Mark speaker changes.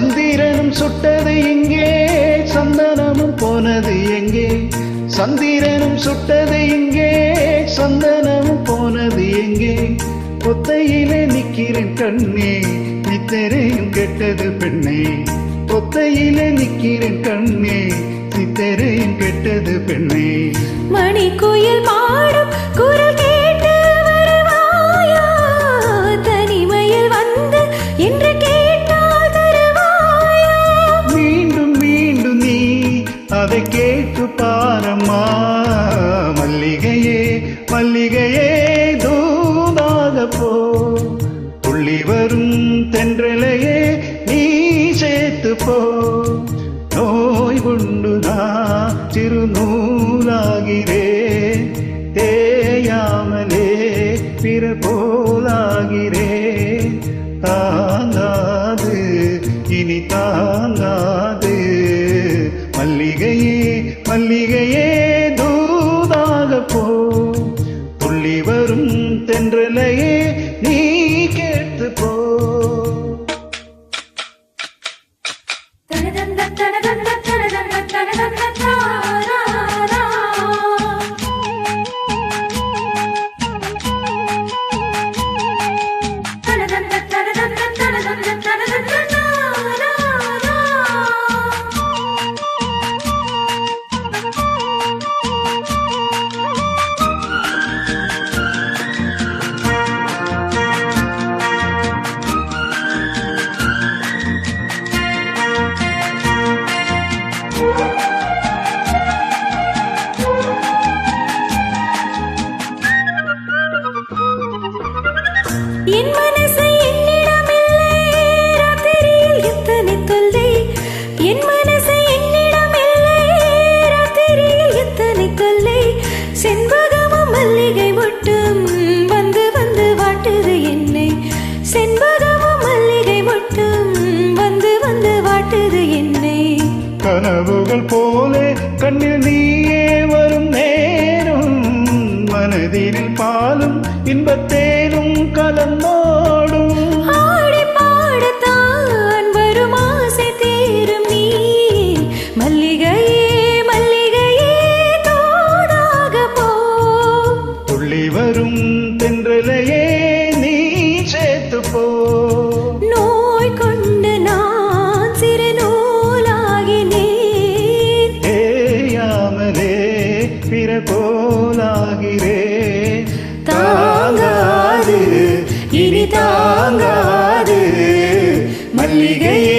Speaker 1: சந்திரனும் சுட்டது இங்கே, சந்தனமும் போனது எங்கே? சந்திரனும் சுட்டது இங்கே, சந்தனமும் போனது எங்கே? ஒத்தையிலே நிக்கிறேன் கண்ணே, நித்தரையும் கெட்டது பெண்ணே. ஒத்தையிலே நிக்கிறேன் கண்ணே, நித்தரையும் கெட்டது பெண்ணே.
Speaker 2: மணி குயில் பாடும் குரல் கேட்டு வருவாயா? தனிமையில் வந்து என்று கேட்டால் தருவாயா?
Speaker 1: மீண்டும் மீண்டும் நீ அதை கேட்டு பாரம்மா. மல்லிகையே மல்லிகையே தூதாக போ, புள்ளி வரும் தென்றலையே நீ சேர்த்து போ. நோய் கொண்டுதான் சிறுநூலாகிறே, தேயாமலே பிற போலாகிறே. தாங்காது இனி தாங்காது, மல்லிகையே மல்லிகையே தூதாக போ, புள்ளி வரும் தென்றலையே நீ கேட்டு போ.
Speaker 2: என் மனசு என்னிடமில்லை, ராத்திரியில் எத்தனை தொல்லை. என் மனசு என்னிடமில்லை, ராத்திரியில் எத்தனை தொல்லை. செண்பகமும் மல்லிகை மொட்டும் வந்து வந்து வாட்டுது என்னை. செண்பகமும் மல்லிகை மொட்டும் வந்து வந்து வாட்டுது என்னை.
Speaker 1: கனவுகள் போலே கண்ணில் நீயே வரும் நேரம், மனதினில் பாலும் இன்பத்தேனும் கலந்தோடும்.
Speaker 2: ஆடி பாடத்தான் வரும் ஆசை தீரும் நீ. மல்லிகையே மல்லிகையே தோதாக போ,
Speaker 1: துள்ளி வரும் தென்றலையே நீ சேர்த்து போ.
Speaker 2: நோய் கொண்டு நான் சிறு நூலாகினேன்,
Speaker 1: தேயாமலே பிற போலாகிறே.
Speaker 2: தாங்காது இனி தாங்காது, மல்லிகையே